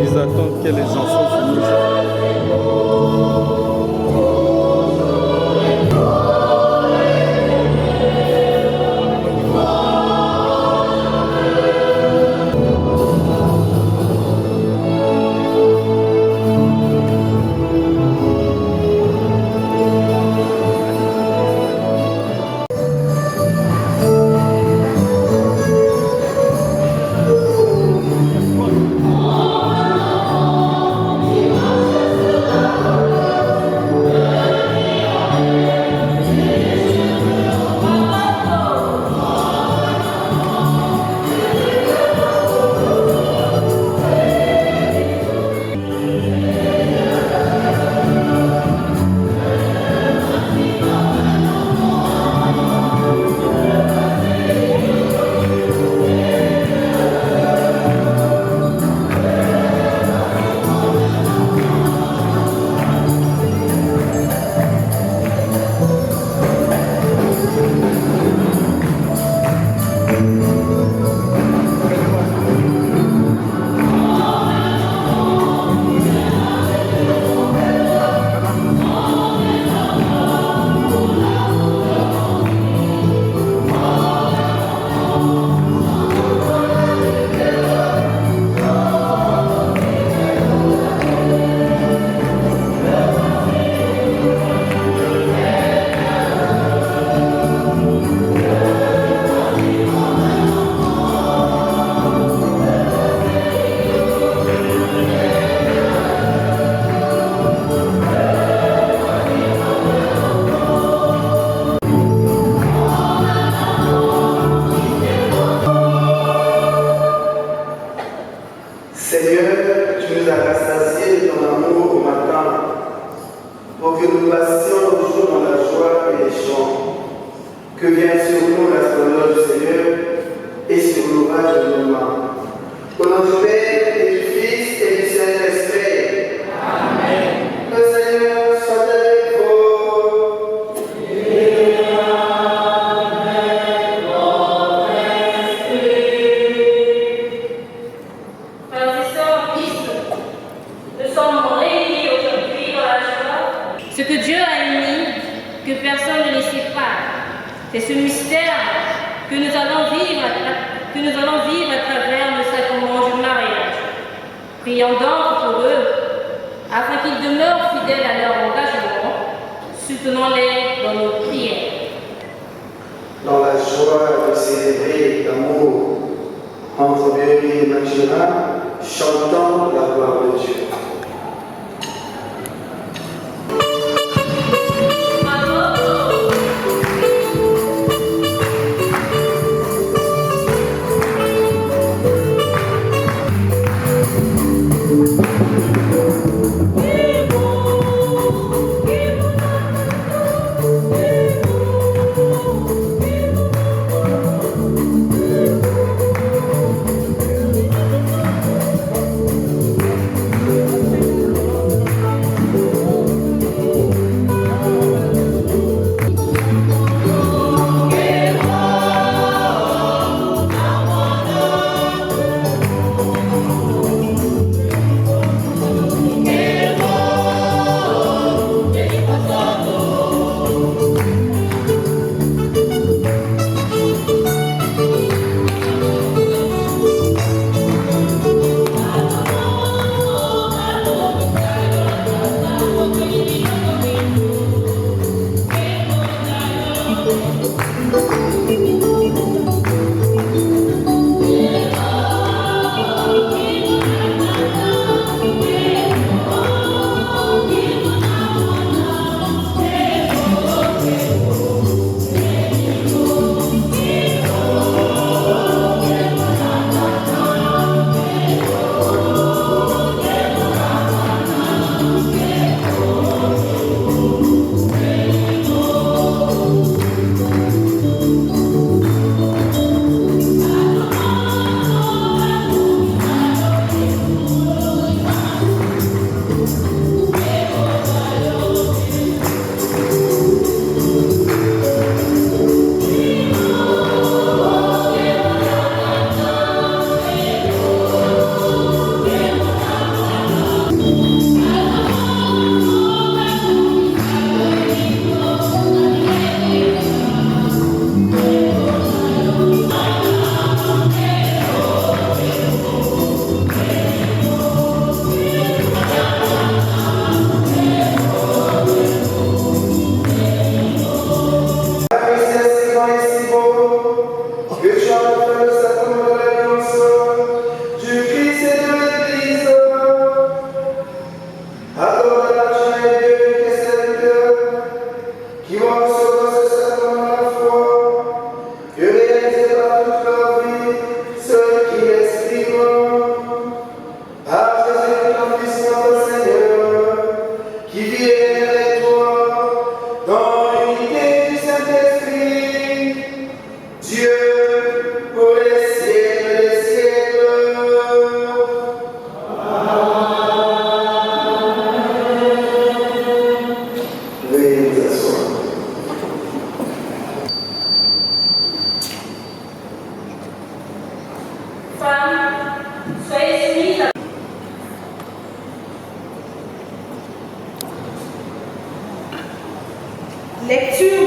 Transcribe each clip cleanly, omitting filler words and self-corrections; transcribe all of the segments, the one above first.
Ils attendent que les enfants finissent. Seigneur, tu nous as rassasiés de ton amour au matin, pour que nous passions nos jours dans la joie et les chants. Que vienne sur nous la splendeur du Seigneur et sur l'ouvrage de nos mains. Au nom du Père et du Fils et du Saint-Esprit. Amen. Le Seigneur soit avec vous. Et avec votre esprit. Frères et sœurs en Christ, nous sommes réunis aujourd'hui dans la joie. Ce que Dieu a uni, que personne ne les sépare. C'est ce mystère que nous allons vivre à travers le sacrement du mariage. Prions donc pour eux, afin qu'ils demeurent fidèles à leur engagement, soutenons-les dans nos prières. Dans la joie de célébrer l'amour entre Marie et Magdalena, chantons la gloire de Dieu.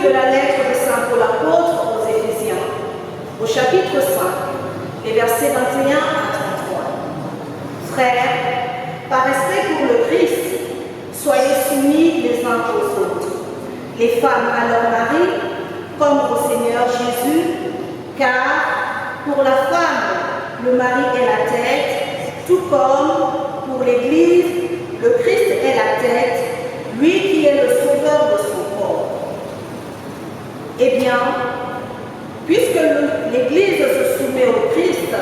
de la lettre de Saint Paul apôtre aux Éphésiens, au chapitre 5, les versets 21 à 33. Frères, par respect pour le Christ, soyez soumis les uns aux autres. Les femmes à leur mari, comme au Seigneur Jésus, car pour la femme, le mari est la tête, tout comme pour l'Église, le Christ est la tête, lui qui est le sauveur de son corps. Eh bien, puisque l'Église se soumet au Christ,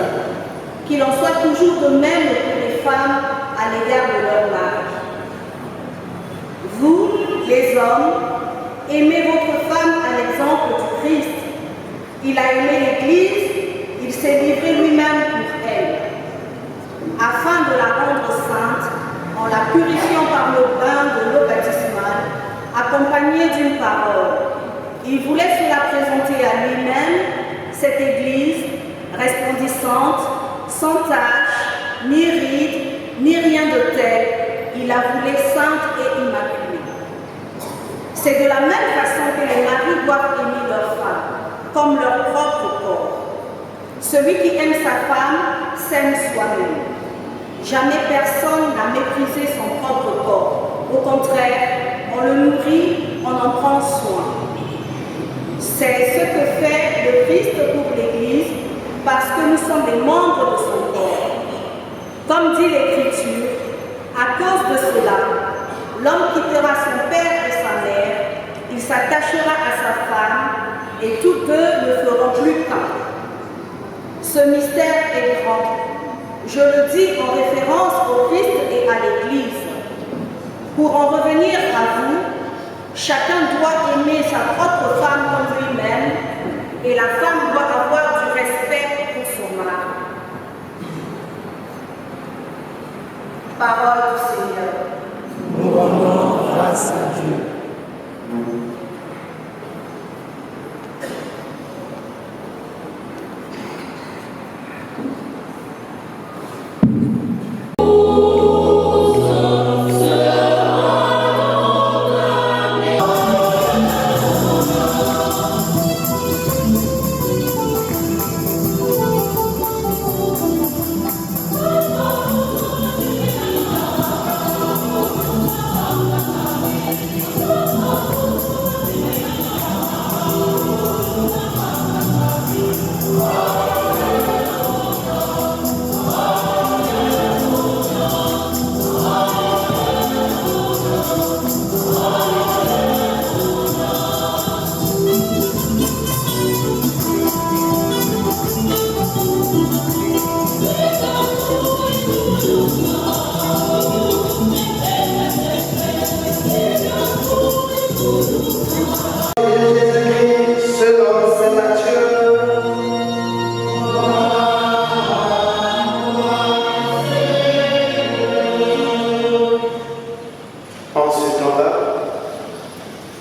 qu'il en soit toujours de même pour les femmes à l'égard de leur mari. Vous, les hommes, aimez votre femme à l'exemple du Christ. Il a aimé l'Église, il s'est livré lui-même pour elle, afin de la rendre sainte, en la purifiant par le bain de l'eau baptismale, accompagnée d'une parole. Il voulait se la présenter à lui-même, cette Église, resplendissante, sans tache, ni ride, ni rien de tel. Il la voulait sainte et immaculée. C'est de la même façon que les maris doivent aimer leur femme, comme leur propre corps. Celui qui aime sa femme s'aime soi-même. Jamais personne n'a méprisé son propre corps. Au contraire, on le nourrit, on en prend soin. C'est ce que fait le Christ pour l'Église, parce que nous sommes des membres de son corps. Comme dit l'Écriture, à cause de cela, l'homme quittera son père et sa mère, il s'attachera à sa femme, et tous deux ne feront plus qu'un. Ce mystère est grand. Je le dis en référence au Christ et à l'Église. Pour en revenir à vous, chacun doit aimer sa propre femme comme lui-même, et la femme doit avoir du respect pour son mari. Parole du Seigneur. Nous rendons grâce à Dieu.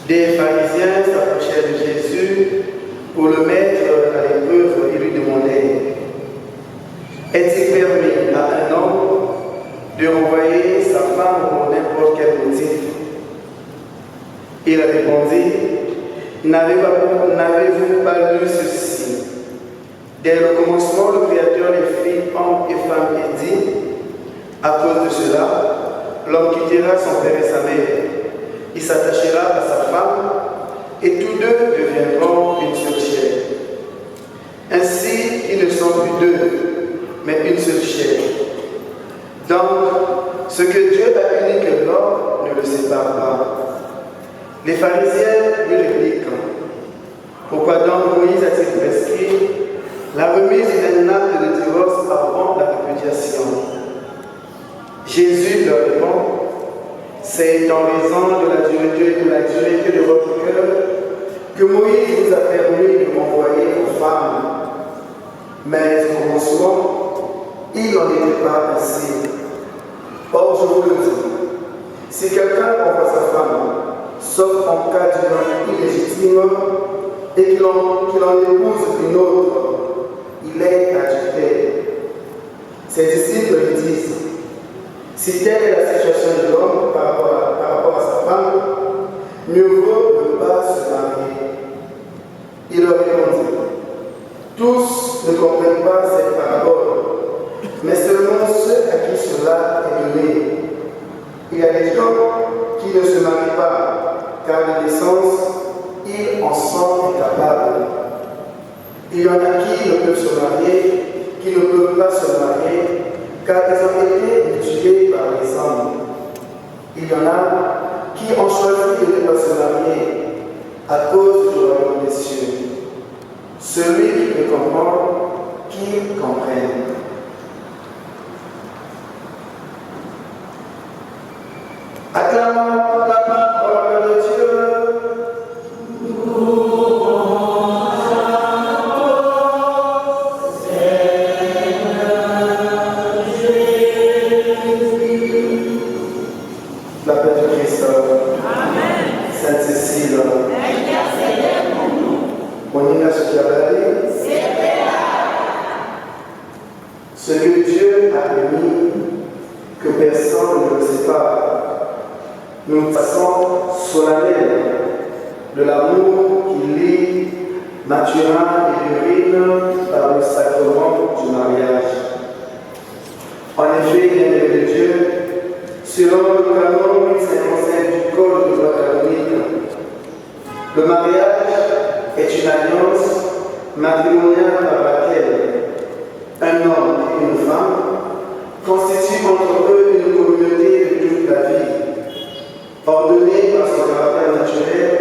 Des pharisiens s'approchèrent de Jésus pour le mettre à l'épreuve et lui demandaient: est-il permis à un homme de renvoyer sa femme pour n'importe quel motif? Il répondit: n'avez-vous pas lu ceci? Dès le commencement, le Créateur les fit hommes et femmes et dit: à cause de cela, l'homme quittera son père et sa mère. Il s'attachera à sa femme, et tous deux deviendront une seule chair. Ainsi, ils ne sont plus deux, mais une seule chair. Donc, ce que Dieu a uni, que l'homme ne le sépare pas. Les pharisiens lui répliquent: pourquoi donc Moïse a-t-il prescrit la remise d'un acte de divorce avant la répudiation? Jésus leur répond: c'est en raison de la dureté de votre cœur que Moïse vous a permis de m'envoyer aux femmes. Mais au commencement, il n'en était pas ainsi. Or, je vous le dis, si quelqu'un envoie sa femme, sauf en cas d'union illégitime, et qu'il en épouse une autre, il est adultère. Ses disciples lui disent: si telle est la situation de l'homme par rapport à sa femme, mieux vaut ne pas se marier. Il leur répondit, tous ne comprennent pas cette parabole, mais seulement ceux à qui cela est donné. Il y a des gens qui ne se marient pas, car de naissance, ils en sont incapables. Il y en a qui ne peuvent se marier, qui ne peuvent pas se marier, car ils ont été tués par les hommes. Il y en a qui ont choisi de ne pas se marier à cause du royaume des cieux. Celui qui peut comprendre, qu'il comprenne. Acclamons la parole de Dieu. La paix de Christ. Amen. Sainte Cécile. On y a ce qui a valé. Ce que Dieu a permis que personne ne le sépare. Nous passons solennel de l'amour qui lie Mathurin et Lurine par le sacrement du mariage. En effet, bien-aimé de Dieu, selon le canon 1055 du Code de droit canonique, le mariage est une alliance matrimoniale par laquelle un homme et une femme constituent entre eux une communauté de toute la vie, ordonnée par son caractère naturel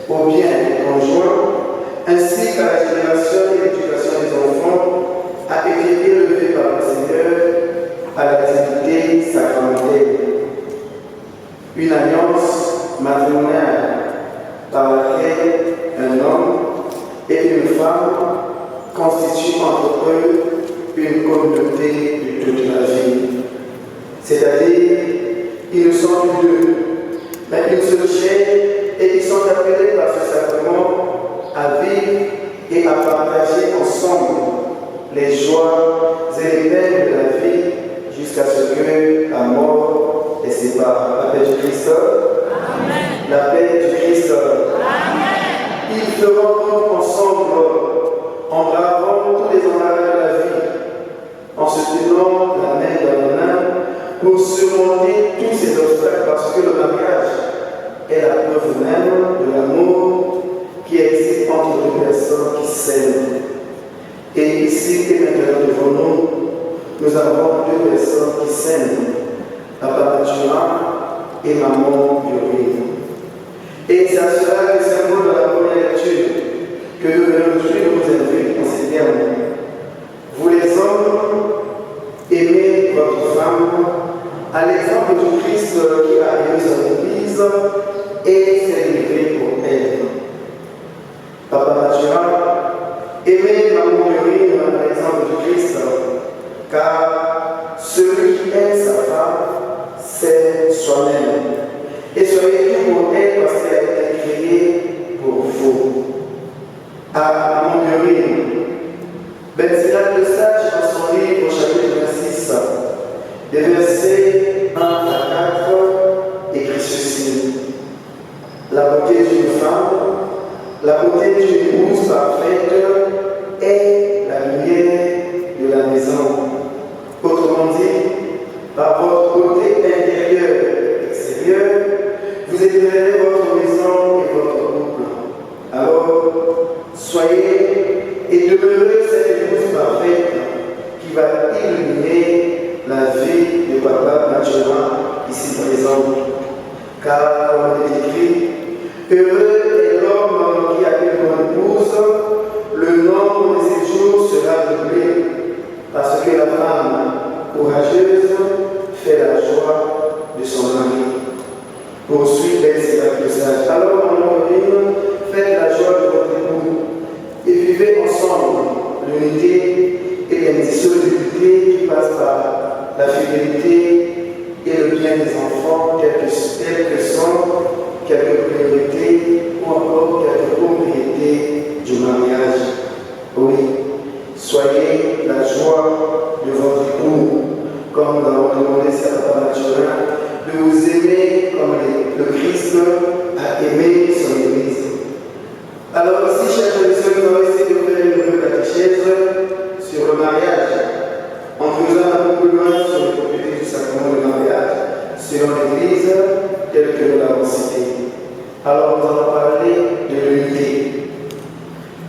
au bien des conjoints, ainsi qu'à la génération et l'éducation des enfants, a été élevée par le Seigneur à la dignité sacramentelle. Une alliance matrimoniale par laquelle un homme et une femme constituent entre eux une communauté de toute la vie. C'est-à-dire, ils ne sont plus deux, mais une seule chair, et ils sont appelés par ce sacrement à vivre et à partager ensemble les joies et les peines de la vie jusqu'à ce que la mort les sépare. La paix du Christ. Amen. La paix du Christ. Amen. Ils feront donc ensemble en bravant tous les embarras de la vie, en se tenant la main dans la main pour surmonter tous ces obstacles, parce que le mariage est la preuve même de l'amour qui existe entre deux personnes qui s'aiment. Et ici et maintenant devant nous, nous avons deux personnes qui s'aiment, Papa Mathurin et Maman Lurine. Et c'est à cela que c'est symbole de la première lecture que nous venons de vous inviter en ces termes. Vous les hommes, aimez votre femme à l'exemple du Christ qui a aimé son Église et s'est livré pour elle. Papa Mathurin, aimez Maman Lurine à l'exemple du Christ, car celui qui aime sa femme, c'est soi-même. Et soyez tout pour elle parce qu'elle a été créée pour vous. À Maman Lurine, Benzila le Sage dans son livre chapitre 26, des versets 1 à 4, écrit ceci. La beauté d'une femme, la beauté d'une épouse parfaite est la lumière de la maison. Autrement dit, par votre beauté intérieure et extérieure, vous éclairez votre maison et votre couple. Alors, soyez et demeurez cette épouse parfaite qui va illuminer la vie de Papa Mathurin ici présent. Car, comme il est écrit, heureux est l'homme qui a une bonne épouse, le nombre de ses jours sera doublé, parce que la femme courageuse fait la joie de son mari. Poursuit Benzila le Sage. Alors, Maman Lurine, faites la joie de votre époux et vivez ensemble l'unité et l'indissolubilité qui passe par la fidélité et le bien des enfants, quelles que sont quelques priorités ou encore quelques propriétés du mariage. Oui, soyez la joie de votre époux, comme nous avons demandé à Papa Mathurin, de vous aimer comme le Christ a aimé son Église. Alors ici, chers frères et sœurs, selon l'Église telle que nous l'avons citée. Alors nous allons parler de l'unité.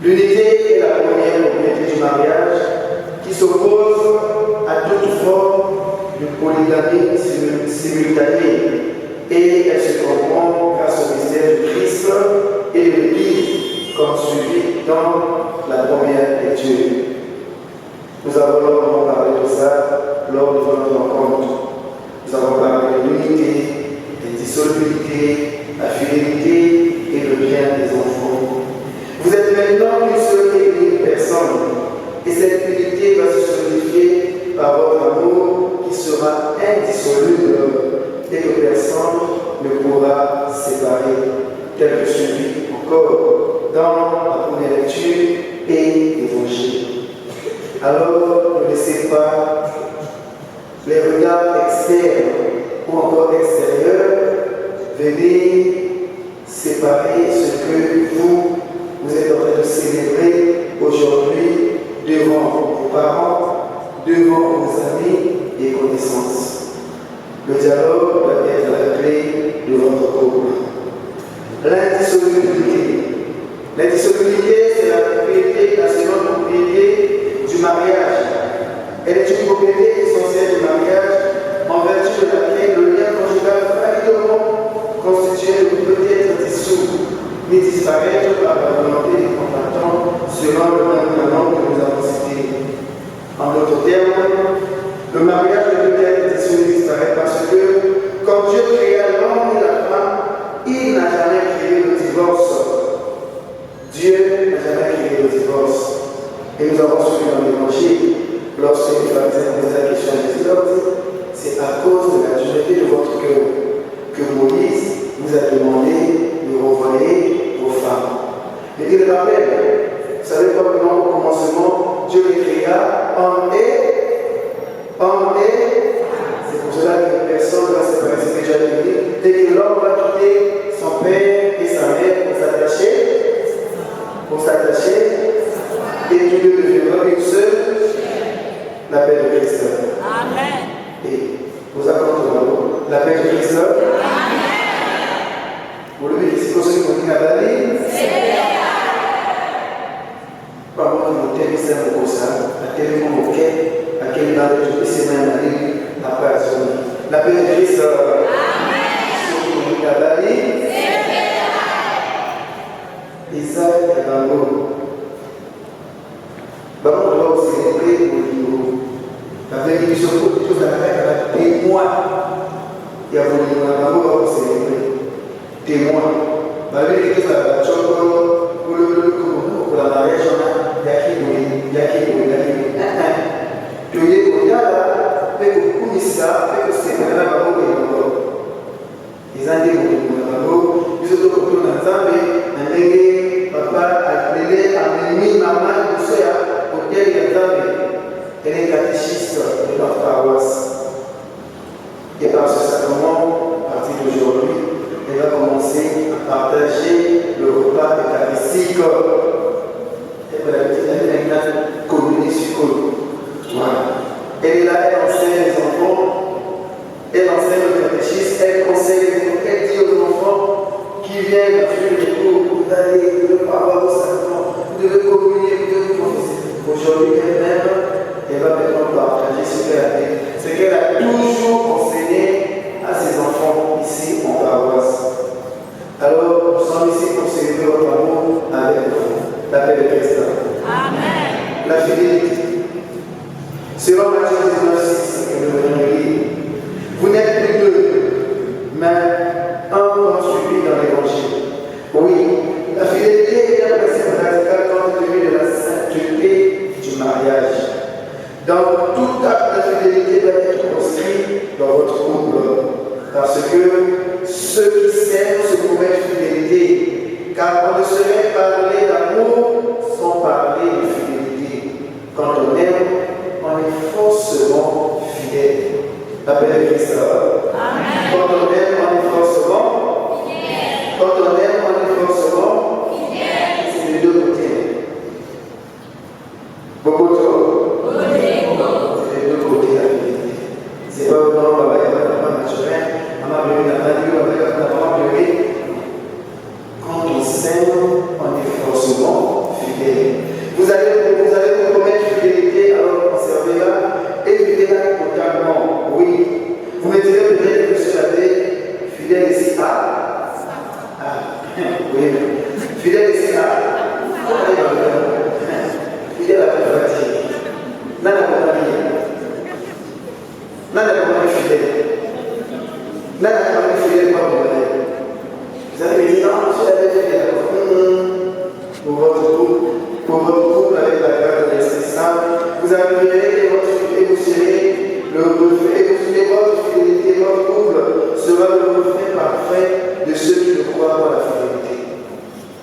L'unité est la première propriété du mariage qui s'oppose à toute forme de polygamie simultanée et elle se comprend grâce au mystère du Christ et de l'Église comme suivi dans la première lecture. Nous avons longuement parlé de ça lors de notre rencontre. Nous avons parlé de l'unité, des dissolubilités, la fidélité et le bien des enfants. Vous êtes maintenant une seule et unique personne, et cette unité va se solidifier par votre amour qui sera indissoluble et que personne ne pourra séparer, tel que celui encore dans la première lecture et l'évangile. Alors, ne laissez pas les regards externes ou encore extérieurs venir séparer ce que vous êtes en train de célébrer aujourd'hui devant vos parents, devant vos amis et connaissances. Le dialogue doit être la clé de votre couple. L'indissolubilité. L'indissolubilité, c'est la seconde propriété du mariage. Elle est une propriété essentielle du mariage en vertu de laquelle le lien conjugal validement constitué ne peut être dissous ni disparaître par la volonté des combattants selon le mandement que nous avons cité. En d'autres termes, le mariage ne peut être dissous ni disparaître parce que, comme Dieu créa l'homme et la femme, il n'a jamais créé le divorce. Dieu n'a jamais créé le divorce. Et nous avons su dans l'évangile, lorsque les pharisiens posaient la question à Jésus, leur dit, c'est à cause de la dureté de votre cœur que Moïse vous a demandé de renvoyer vos femmes. Et il rappelle, vous savez probablement au commencement, Dieu les créa, homme et c'est pour cela que personne ne va séparer ce que Dieu a dit. Dès que l'homme va quitter son père et sa mère pour s'attacher, et tous deux deviendront une seule, la paix de Christ. Amen. Et vous accordons la paix de Christ. Amen. Vous le dites, si vous avez une abali, par contre, vous avez ça pour ça, à quel moment vous êtes, à quel moment vous êtes, la paix de Christ. Amen. Si vous avez une abali, Isaac est dans l'eau. Bah, on doit aussi célébrer au niveau. La vérité sur tout, tout ça va témoin. Il y a voulu on va célébrer. Témoin. La vérité, ça va choco, pour la mariage, on a yaki. Tu es au là, fait que vous ça, fait que c'est un lavabo et un lavabo. Ils ont dit que vous lavabo, ils ont dit que vous l'avez, papa a appelé à Mémie, maman, tout ça, auquel il y a elle est catéchiste de notre paroisse. Et par ce sacrement, à partir d'aujourd'hui, elle va commencer à partager le repas eucharistique. Elle va communier sur eux. Voilà. Elle est là, elle enseigne les enfants, elle enseigne le catéchisme, elle conseille les enfants, elle dit aux enfants qui viennent suivre les cours, vous allez ne pas avoir le sacrement, vous devez communier, vous devez confesser. Aujourd'hui, elle-même, elle va maintenant partager ce qu'elle a toujours enseigné à ses enfants ici en paroisse. Alors, nous sommes ici pour célébrer votre amour avec vous, la paix de Christ. Amen. La fidélité. Selon Matthieu 19:6, que nous venons de lire, vous n'êtes plus deux, mais un comme suivi dans l'évangile. Oui, la fidélité est un principe radical compte tenu de la sainteté du mariage. Donc, tout acte de fidélité doit être construit dans votre couple. Parce que ceux qui s'aiment se promettent fidélité. Car on ne saurait parler d'amour sans parler de fidélité. Quand on aime, on est forcément fidèle. La paix de Christ. Amen. Quand on aime, on est forcément fidèle. Quand on aime, on est forcément fidèle. C'est les deux côtés. Beaucoup trop. C'est les deux côtés de la fidélité. C'est pas vraiment la naturelle. Là, la commande est fidèle. Là, la commande est fidèle, pas pour elle. Vous avez dit, non, je suis fidèle. Pour votre couple avec la grâce de l'Esprit Saint, vous arriverez et vous serez le reflet, votre fidélité, votre couple sera le reflet parfait de ceux qui le croient dans la fidélité.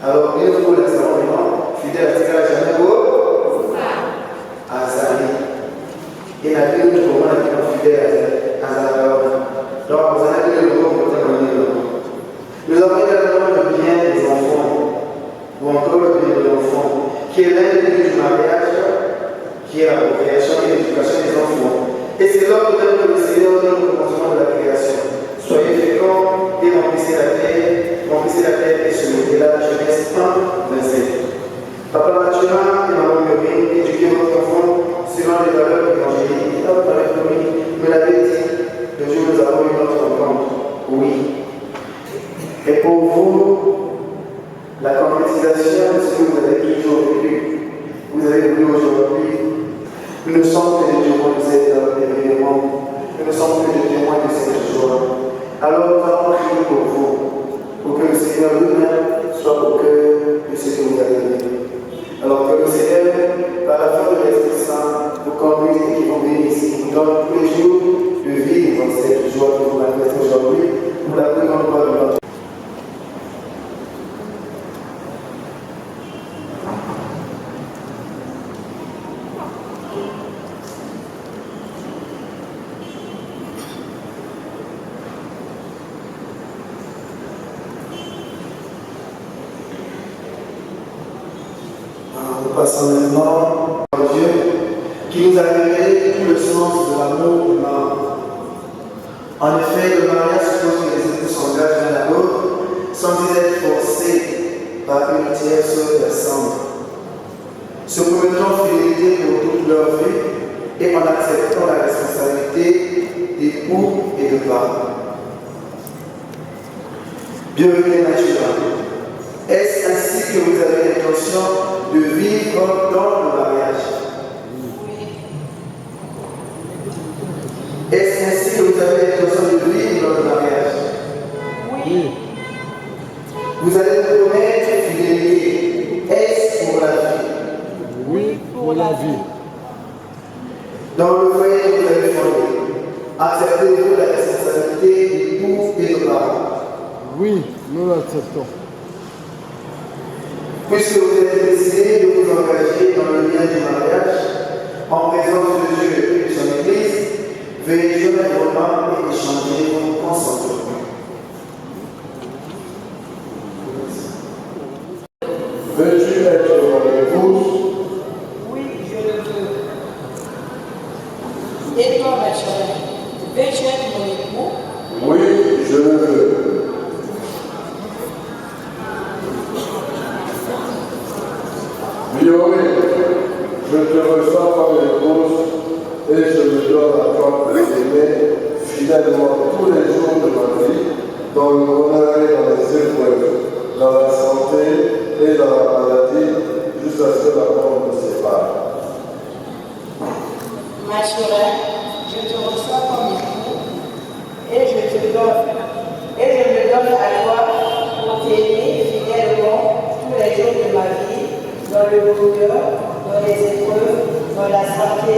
Alors, bien sûr, les amendements, fidèle à ce qu'elle a jamais beau, à Zali. Et la Bible nous demande d'être fidèle à Zali. Donc, vous allez le mot pour terminer. Nous avons également le bien des enfants, ou encore le bien de l'enfant, qui est l'un des buts du mariage, qui est la procréation et l'éducation des enfants. Et c'est l'ordre même que le Seigneur donne au commencement de la création. Soyez féconds et remplissez la terre et semez. Là, Genèse 1, 27. Papa Mathurin et maman Murine, éduquez votre enfant selon les valeurs évangéliques. Notre Père me l'avait dit, le jour où nous avons eu notre rencontre. Oui. Et pour vous, la concrétisation de ce que vous avez toujours vécu, vous avez vécu aujourd'hui, nous ne sommes que des témoins de cet événement, nous ne sommes que des témoins de cette joie. Alors nous allons prier pour vous, pour que le Seigneur lui-même soit au cœur de ce que vous avez vécu. Alors que le Seigneur, par la foi de l'Esprit Saint, vous conduise et qui vous bénisse, vous donne tous les jours de vivre dans cette joie que vous manifestez aujourd'hui, pour la plus grande gloire de notre. Nous passons maintenant à Dieu qui nous a révélé tout le sens de l'amour humain. En effet, le mariage suppose que les époux s'engagent l'un à l'autre sans y être forcés par une tierce personne. Se promettant fidélité pour toute leur vie et en acceptant la responsabilité d'époux et de parents. Bienvenue naturellement. Est-ce ainsi que vous avez l'intention de vivre dans le mariage? Est-ce ainsi que vous avez l'intention de vivre dans le mariage? Oui. Vous allez promettre fidélité. Est-ce pour la vie? Oui, pour la vie. Dans le foyer que vous avez fondé, acceptez-vous la responsabilité d'époux et de parents? Oui, nous l'acceptons. Puisque vous avez décidé de vous engager dans le lien du mariage, en présence de Dieu et de son Église, veuillez joindre vos mains et échanger vos consentements. Veux-tu être mon épouse? Oui, je le veux. Et toi, ma chère, veux-tu être mon époux? Oui, je le veux. Violé, je te reçois comme épouse et je me donne à toi pour t'aimer fidèlement tous les jours de ma vie, dans le bonheur et dans les épreuves, dans la santé et dans la maladie, jusqu'à ce que la mort nous sépare. Ma chère, je te reçois comme époux et je me donne à toi pour t'aimer fidèlement tous les jours de ma vie, dans le bonheur, dans les épreuves, dans la santé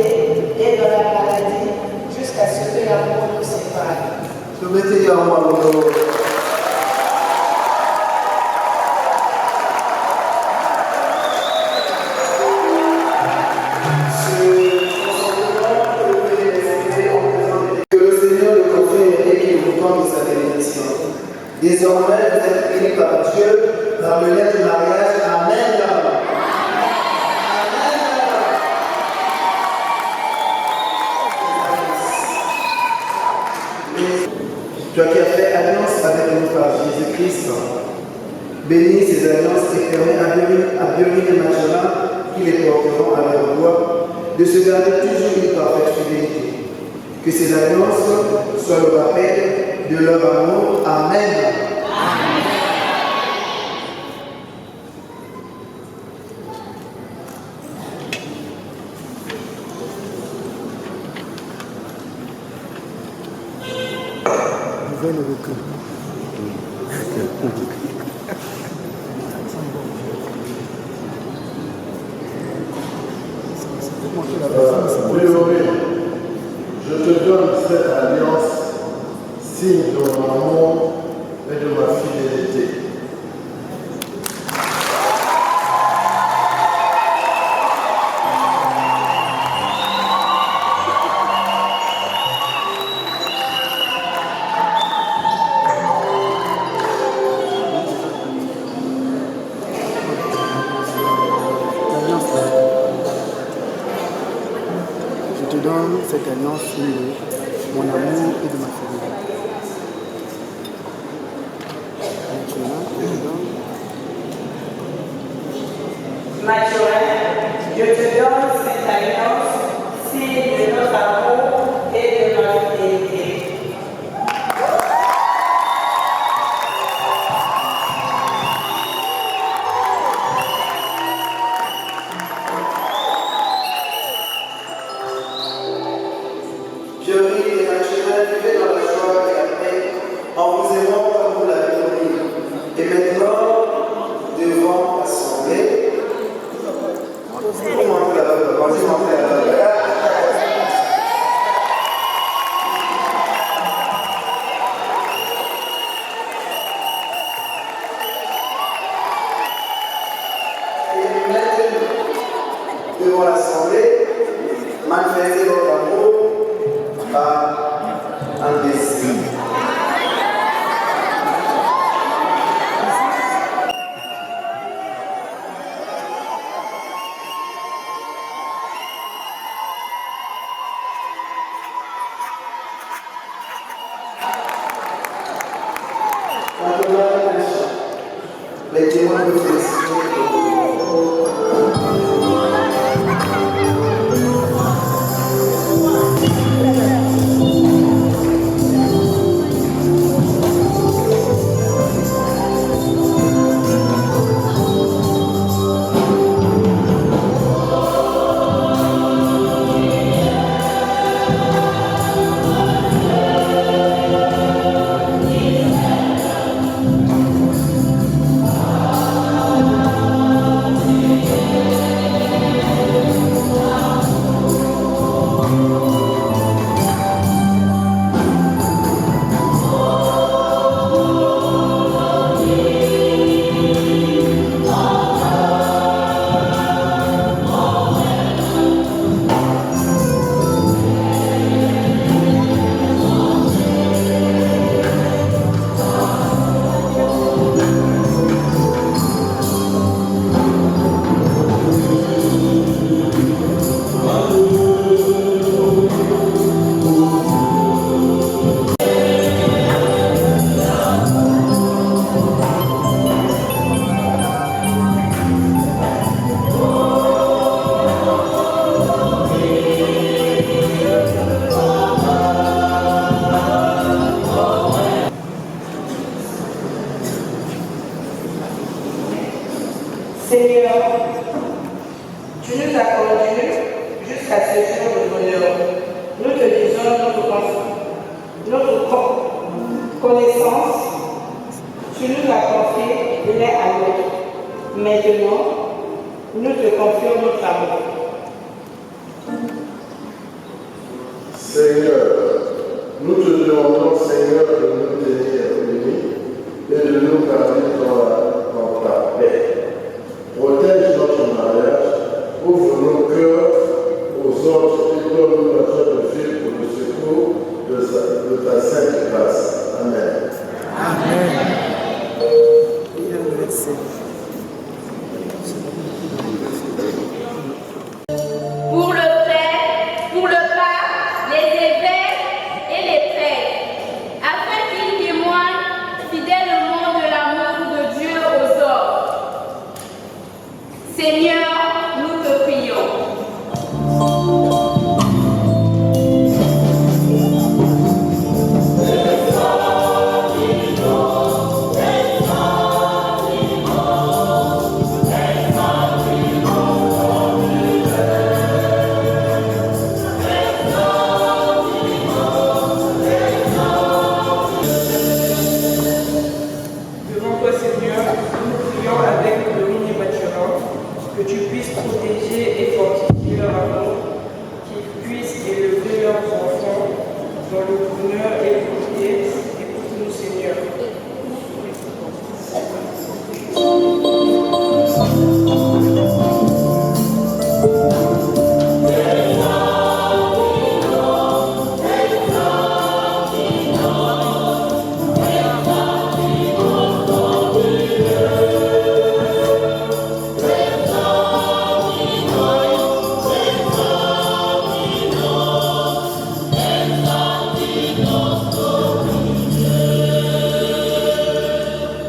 et dans la maladie, jusqu'à ce que l'amour nous sépare. Soumettez à moi mon nom. Que le Seigneur le confirme et qu'il vous compte sa bénédiction. Désormais, vous êtes unis par Dieu dans le lien du mariage. Amen. Toi qui as fait alliance avec nous par Jésus-Christ, bénis ces alliances et permets à Bienvenue et Mathurin qui les porteront à leur voix de se garder toujours une parfaite fidélité. Que ces alliances soient le rappel de leur amour. Amen. Nouvelle recul. Léonie, je te donne cette alliance, signe de mon amour et de ma fidélité. Je te donne cette alliance signe de mon amour et de ma fidélité. Maintenant, je te donne Mathurin, je te donne cette alliance, signe de notre amour et de notre fidélité. Pionnier et naturel, vivez dans la joie et la paix, en vous aimant comme vous l'avez promis. Et maintenant, devant l'Assemblée, comment la et maintenant, devant l'Assemblée, manifestez votre amour par un dessin. Les témoins de félicité. Seigneur, tu nous as conduits jusqu'à ce jour de bonheur. Nous te disons notre connaissance. Tu nous as confié l'un à l'autre. Maintenant, nous te confions notre amour. Seigneur, nous te demandons, Seigneur, de nous tenir unis et de nous garder dans ta paix. Protège notre mariage, ouvre nos cœurs aux autres et donne-nous la joie de vivre pour le secours de ta sainte grâce. Amen. Amen. Pour le père, pour le pape, les évêques, bonheur et pour pied. Écoute-nous, Seigneur.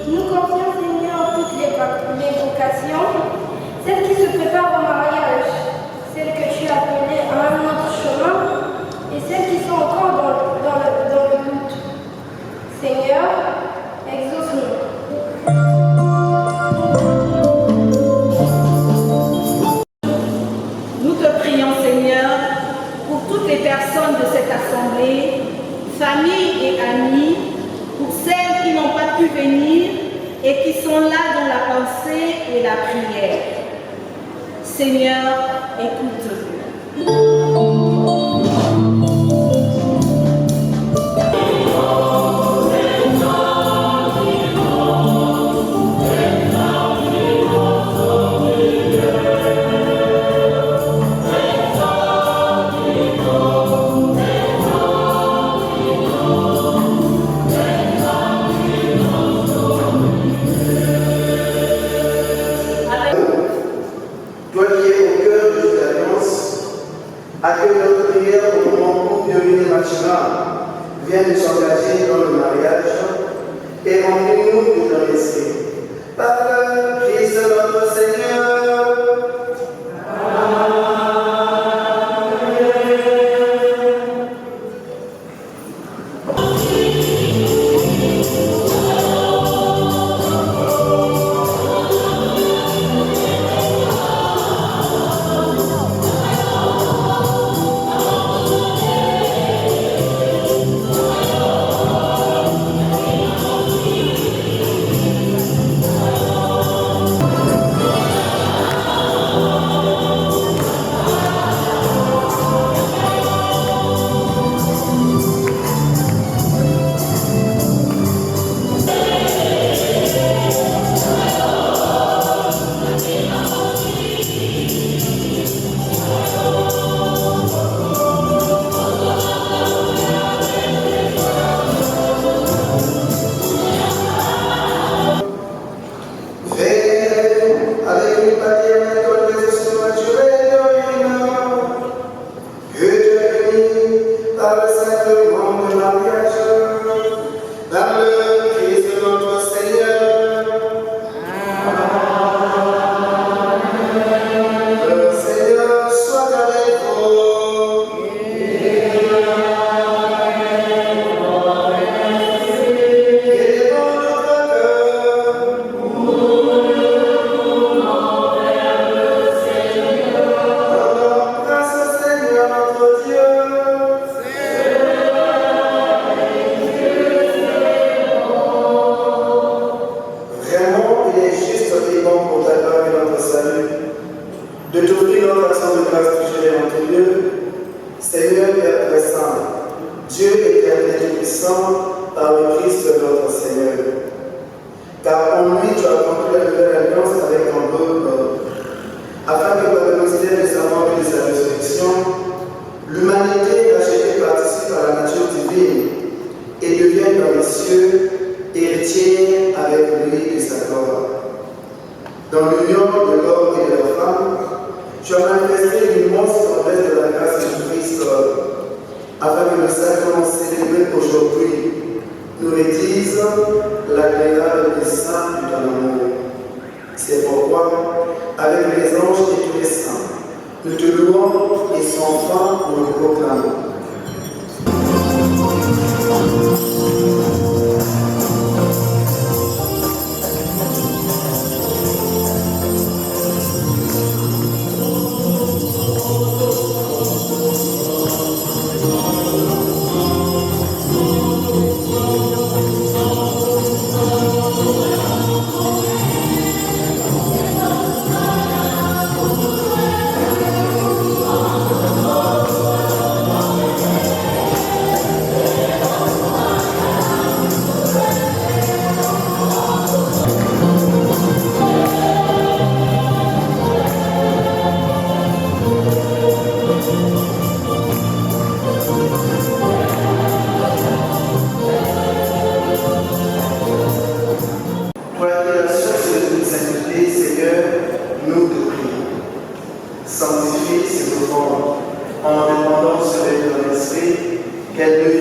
Nous confions, Seigneur, toutes les vocations, celles qui se préparent au mariage, celles que tu as appelées à un autre chemin et celles qui sont encore dans le doute. Seigneur, exauce-nous. Nous te prions, Seigneur, pour toutes les personnes de cette assemblée, familles et amis, pour celles qui n'ont pas pu venir et qui sont là dans la pensée et la prière. Seigneur, écoute-nous. Toi qui es au cœur de cette alliance, accueille notre prière au moment où Pionnier Machina vient de s'engager dans le mariage et remplis-nous de ton esprit. Par le Christ notre Seigneur.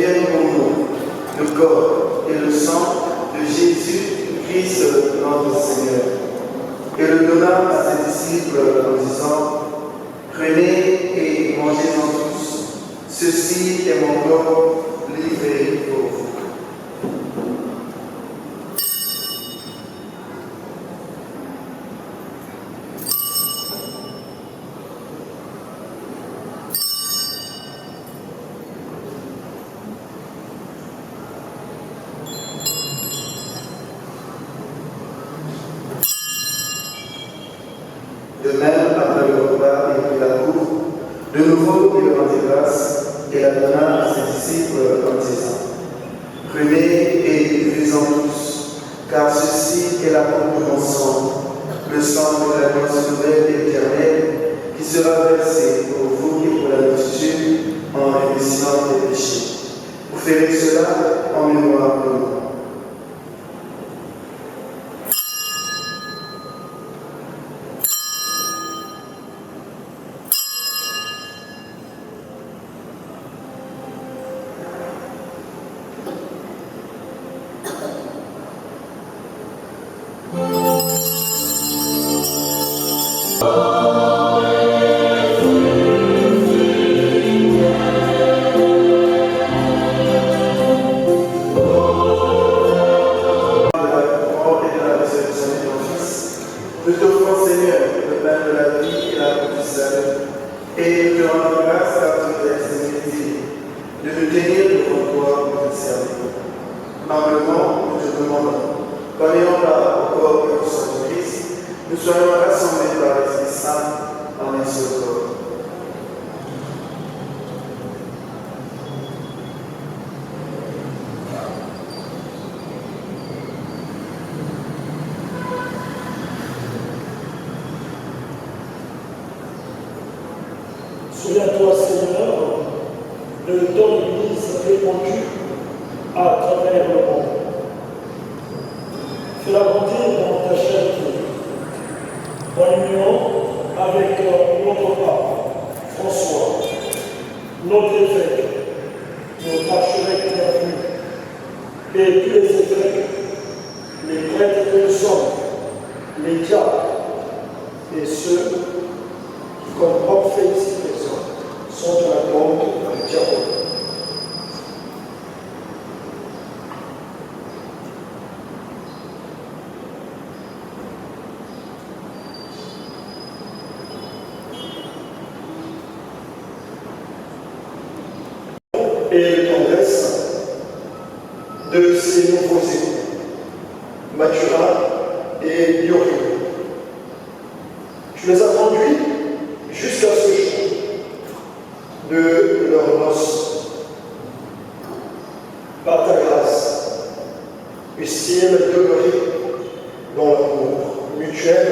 devienne pour nous le corps et le sang de Jésus-Christ, notre Seigneur. Et le donna à ses disciples en disant, prenez et mangez-en tous, ceci est mon corps livré pour vous. De même, après le repas, il prit la coupe, de nouveau il rendit grâce et la donna à ses disciples en disant, prenez et buvez-en tous, car ceci est la coupe de mon sang, le sang de l'alliance nouvelle et éternelle, qui sera versé pour vous et pour la multitude en rémission des péchés. Vous ferez cela en mémoire de moi. Nous t'offrons, Seigneur, le pain de la vie et la coupe du salut, et nous te rendons grâce car tu nous as exécutés de nous tenir devant toi pour te servir. Humblement, nous te demandons, qu'en ayant part au corps et au sang de Christ, nous soyons rassemblés par l'Esprit Saint en un seul corps. Souviens-toi, Seigneur, de ton Église répandue à travers le monde. Fais-la grandir dans ta charité, en union avec notre pape, François, notre évêque, notre archevêque bienvenu, et tous les évêques, les prêtres et les hommes, les diacres, et ceux qui, comme Pape Félix présent, sont à la bande du diable. Et tendresse de ces nouveaux époux, Mathurin et Yorim. Tu les as conduits jusqu'à ce jour de leurs noces. Par ta grâce, puissent-ils demeurer dans l'amour mutuel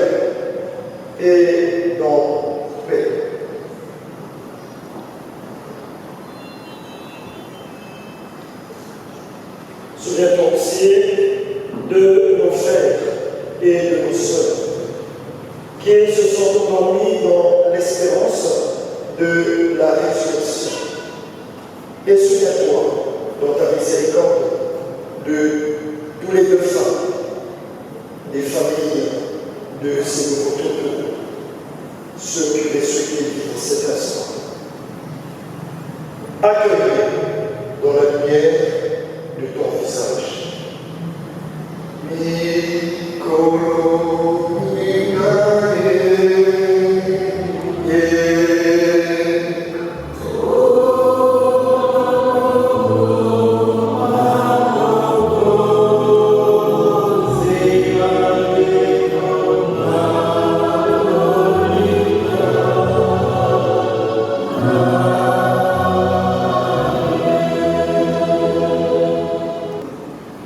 et dans la paix. Souviens-toi aussi de nos frères et de nos sœurs qui se sont endormis dans l'espérance de la résurrection. Et souviens-toi, dans ta miséricorde, de tous les défunts, des familles de ces nouveaux troupeaux, ceux qui vivent cet instant. Accueillez dans la lumière de ton visage.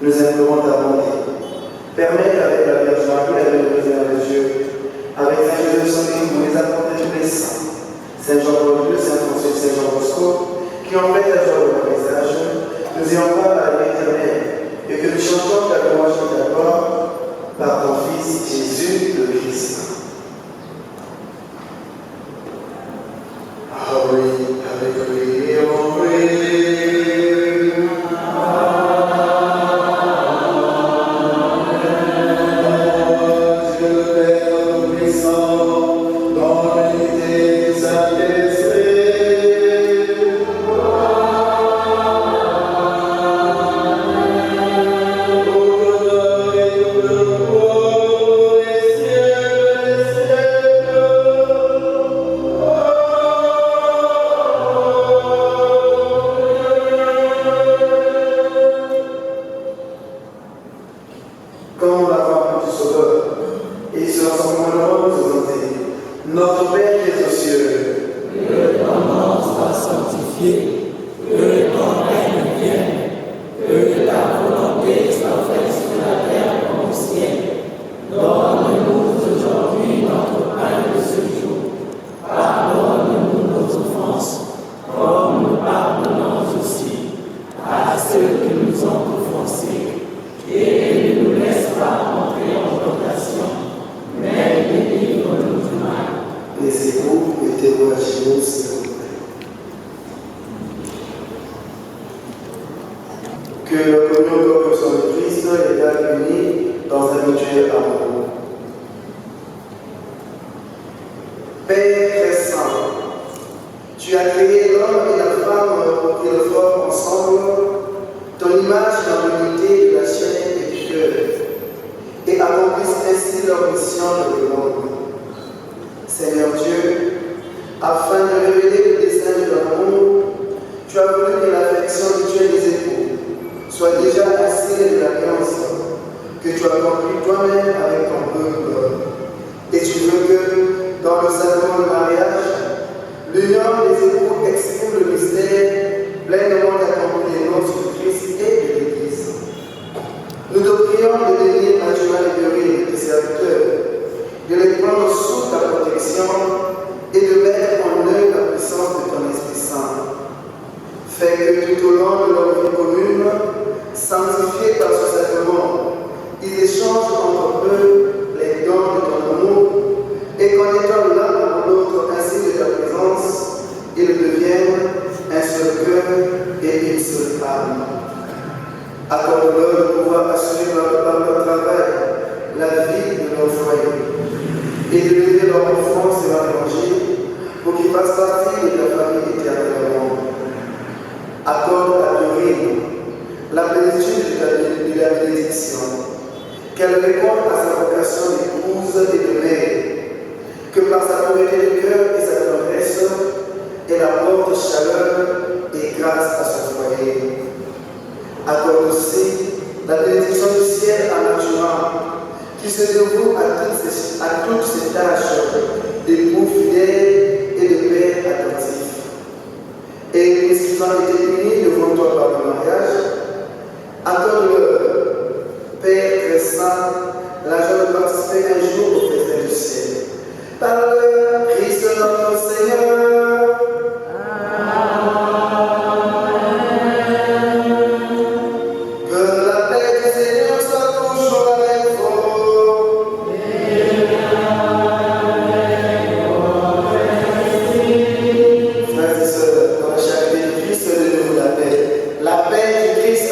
Nous implorons ta bonté. Permets qu'avec la Vierge Marie, la Vierge des Dieu, avec Saint Joseph son Époux, nous les apporter tous les saints, Saint Jean-Paul II, Saint François, Saint Jean Bosco, qui ont fait la joie de leur visage, nous ayons part à la vie éternelle, et que nous chantons ta louange et ta gloire par ton Fils Jésus le Christ. Ah oui, avec lui, on prie. ceux qui nous ont offensés, et ne nous laisse pas entrer en tentation, mais délivre-nous du mal. Les époux et témoignez-nous, s'il vous plaît. Que le communion corps et sang de Christ les garde unis dans un mutuel amour. Père très saint, tu as créé l'homme et la femme pour qu'ils forment ensemble ton image dans l'unité de la chair et du cœur et accomplissent ainsi leur mission dans le monde. Seigneur Dieu, afin de révéler le dessein de l'amour, tu as voulu que l'affection mutuelle des époux soit déjà un signe de l'alliance que tu as conclue toi-même avec ton peuple. Et tu veux que, dans le sacrement du mariage, l'union des époux exprime le mystère pleinement accompli des nôtres de Christ et de l'Église. Nous te prions de bénir Benjamin et Dorine, tes serviteurs, de les prendre sous ta protection et de mettre en eux la puissance de ton Esprit Saint. Fais que tout au long de leur vie commune, sanctifiés par ce sacrement, ils échangent entre eux les dons de ton amour et qu'en étant l'un pour l'autre ainsi de ta présence, ils deviennent un seul cœur et une seule âme. Accorde-leur de pouvoir assurer par leur travail la vie de leur foyer et de lever leur enfance et leur évangile pour qu'ils fassent partie de ta famille éternellement. Accorde à Dorine la plénitude de la bénédiction, qu'elle réponde à sa vocation d'épouse et de mère, que par sa pureté de cœur et sa tendresse, elle apporte chaleur et grâce à son foyer. Accorde aussi la bénédiction du ciel à Benjamin, qui se dévoue à toutes ces tâches d'époux fidèles et de père attentif. Et puisqu'ils ont été unis devant toi par le mariage, accorde-leur, Père très saint, la joie de participer un jour au festin du ciel. Par le Christ notre Seigneur. Que la paix du Seigneur soit toujours avec vous. Frères et sœurs, dans la charité du Christ, donnez-nous la paix. La paix du Christ.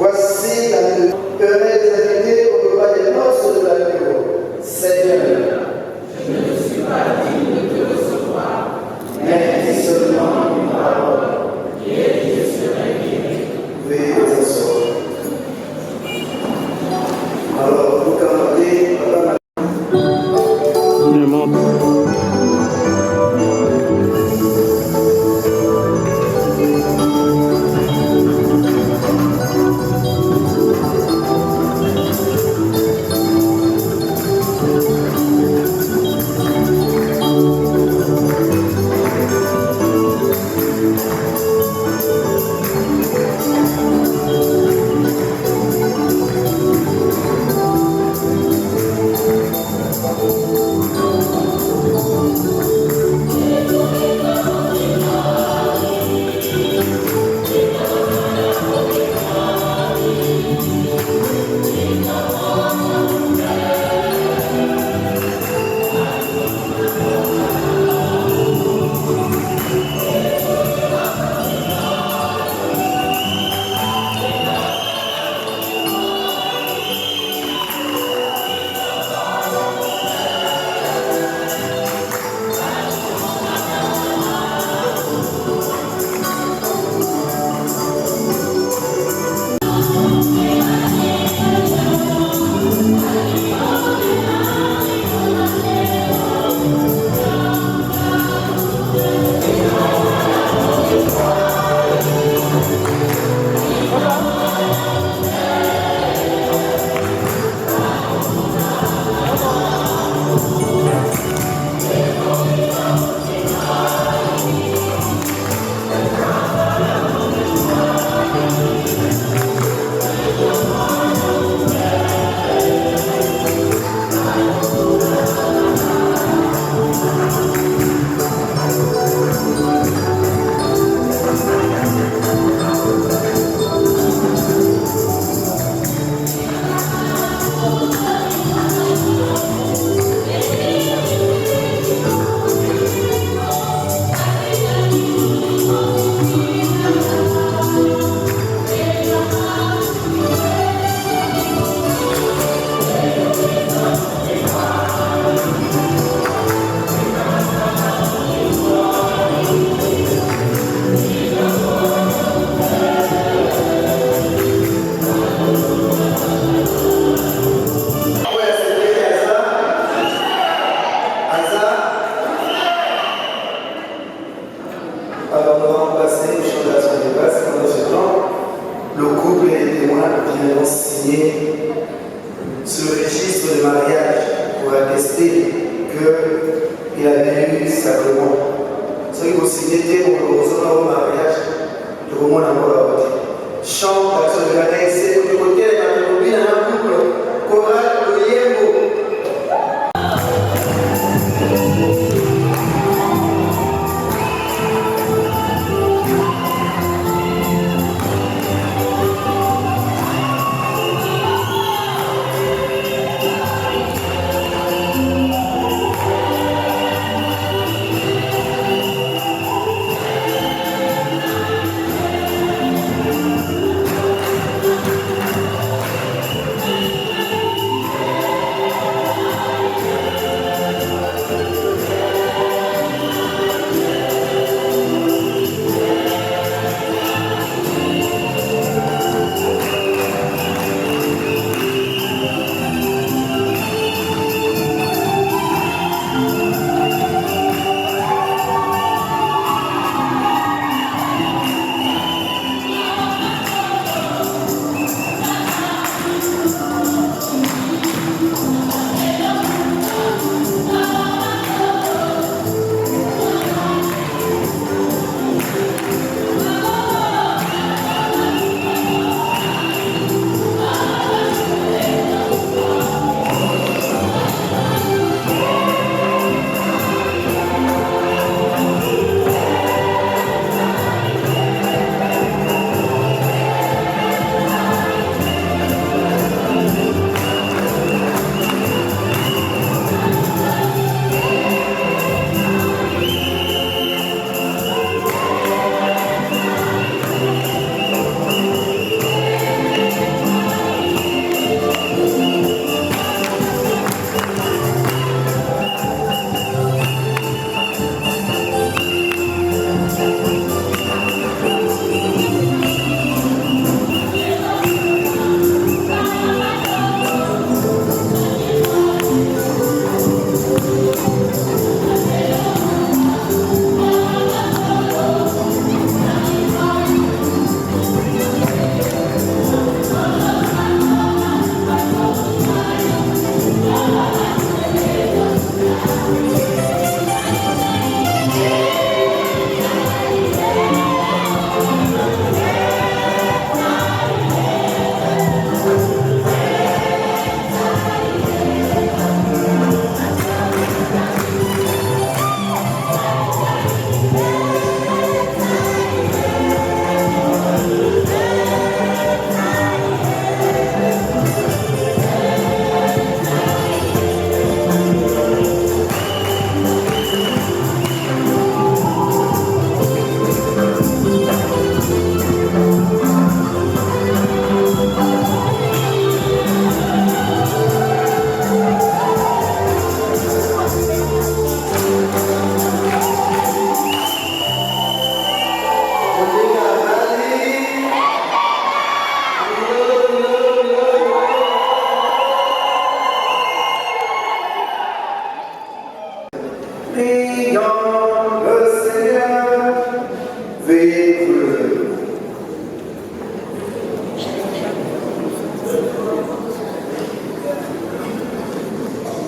Voici la permet des invités au repas des noces de l'agneau. Seigneur, je ne suis pas digne de te recevoir, mais dis seulement une parole, et je serai guéri. Veuillez vous asseoir. Alors, vous commandez, Madame. Alors nous allons passer au chant d'action des bases. Pendant ce temps, le couple et les témoins viendront signer ce registre de mariage pour attester qu'il a eu sacrement. Ce qui vous signez pour le mariage, le moment d'amour. Chant d'action de la RC, du côté de la mélodie dans un couple, chorale, le yémo.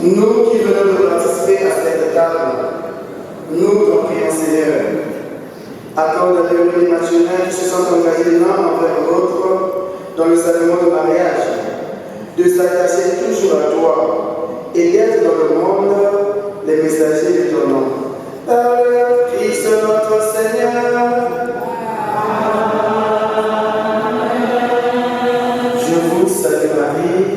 Nous qui venons de participer à cette table, nous t'en prions Seigneur, accorde à les maternelles qui se sont engagés l'un envers l'autre dans le sacrement de mariage, de s'attacher toujours à toi et d'être dans le monde les messagers de ton nom. Par le Christ notre Seigneur. Je vous salue Marie.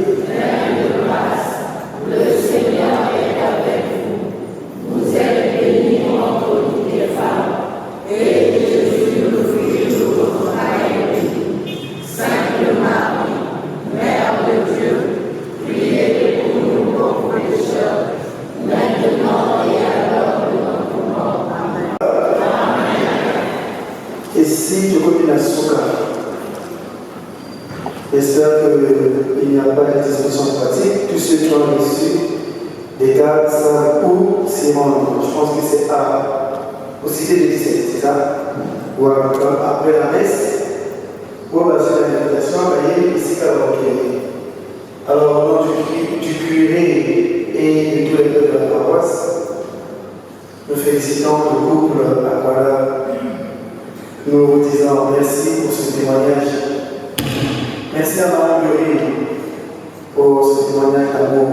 Le Seigneur est avec vous. Vous êtes bénie entre toutes les femmes, et Jésus, le fruit de votre entrailles, Sainte Marie, Mère de Dieu, priez pour nous pauvres pécheurs, maintenant et à l'heure de notre mort. Amen. Et si tu continues à souka, j'espère qu'il n'y a pas de discussion pratique. Tous ceux qui ont reçu des cas où c'est mon, je pense que c'est au cité de 17, c'est ça? Ou après la messe, ou à l'invitation, ici à la alors, au nom du curé et de tous les peuples de la paroisse, nous félicitons le couple Aquala. Nous vous disons merci pour ce témoignage. Merci à Mme Burry pour ce témoignage d'amour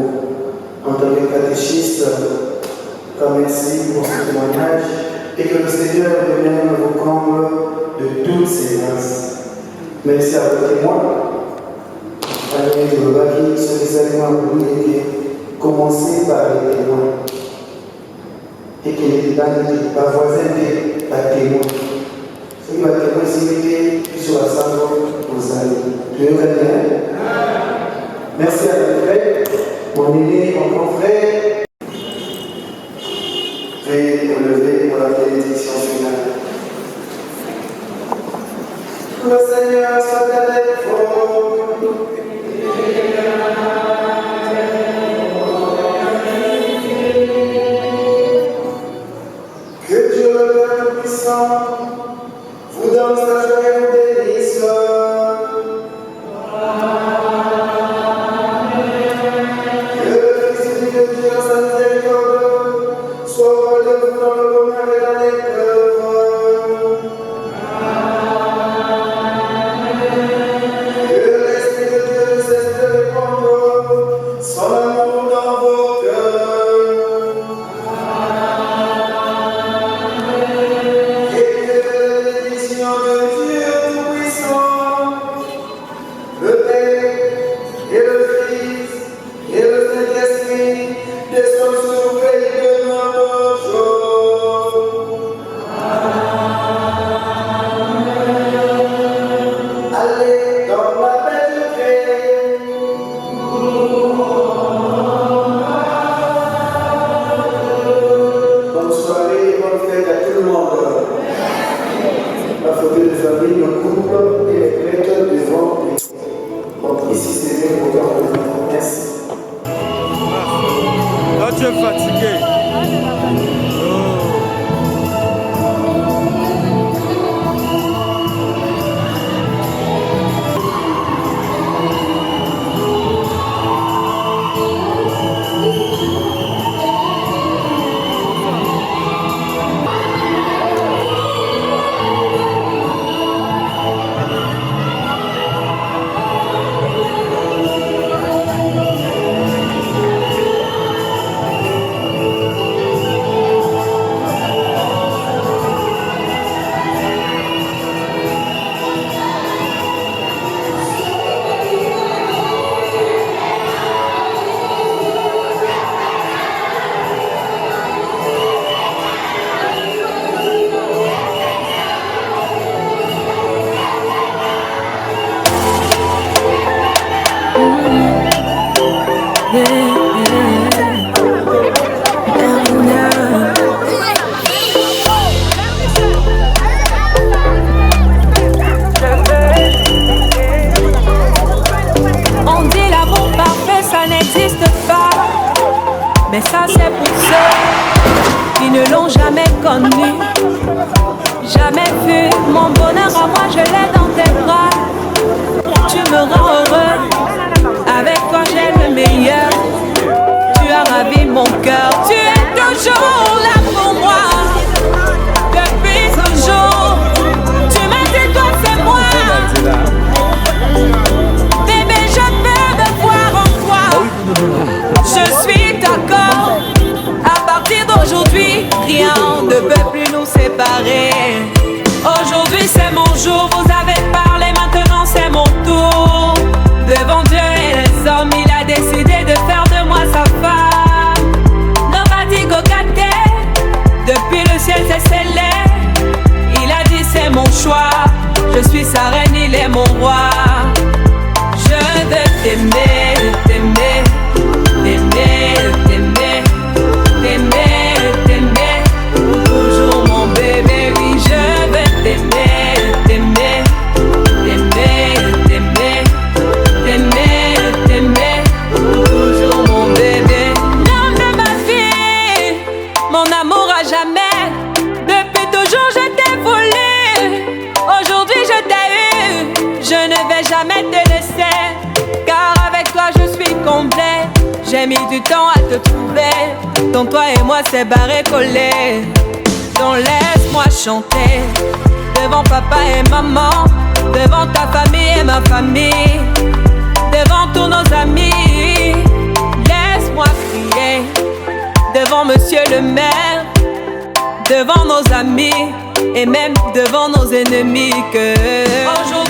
en tant que catéchiste. Merci pour ce témoignage et que le Seigneur lui-même vous comble de toutes ses grâces. Merci à vos témoins. Avec le Baki, ce événement pour nous était commencé par les témoins et qu'il était dans la voisine des témoins. Ce qui va témoin s'imiter sur la salle aux années. Tu veux bien? Merci à mes frères, mon aîné, mon grand frère. Veuillez vous lever pour la bénédiction finale. Le Seigneur soit avec vous. Que Dieu le Père Tout-Puissant vous donne sa joie et vous bénisse. Que le Fils unique de Dieu, sa miséricorde, soit au de vous dans le bonheur et dans l'épreuve. Que l'Esprit de Dieu ne cesse de répandre son amour dans vos cœurs. Et que la bénédiction de Dieu Tout-Puissant, le Père et le Fils et le Saint-Esprit descendent sur vous et demeurent toujours. Allez dans la paix de Christ. Bonne soirée, bonne fête à tout le monde. La photo des familles, le couple et les prêtres devant. Donc ici c'est bien pour toi. Merci. Là, tu es fatigué. On dit l'amour parfait, ça n'existe pas. Mais ça c'est pour ceux qui ne l'ont jamais connu. Jamais vu mon bonheur à moi, je l'ai dans tes bras. Tu me rends heureux, avec toi j'ai le meilleur. Tu as ravi mon cœur, tu es toujours là pour moi. Depuis toujours, tu m'as dit toi c'est moi. Bébé, je veux me voir en toi. Je suis d'accord. À partir d'aujourd'hui, rien ne peut plus nous séparer. Aujourd'hui c'est mon jour, vous avez parlé, maintenant c'est mon tour. Devant Dieu et les hommes, il a décidé de faire de moi sa femme. Nobody go get it. Depuis le ciel c'est scellé. Il a dit c'est mon choix. Je suis sa reine, il est mon roi. Je veux t'aimer, t'aimer, t'aimer, t'aimer, t'aimer, t'aimer. Toujours mon bébé, oui, je veux t'aimer, t'aimer, t'aimer, t'aimer, t'aimer, t'aimer. Toujours mon bébé. Non, ne mon amour à jamais. Depuis toujours je t'ai voulu, aujourd'hui je t'ai eu. Je ne vais jamais te laisser, car avec toi je suis complet. J'ai mis du temps à te trouver, donc toi et moi c'est barré collé. Donc laisse-moi chanter devant papa et maman, devant ta famille et ma famille, devant tous nos amis. Laisse-moi crier devant monsieur le maire, devant nos amis et même devant nos ennemis que aujourd'hui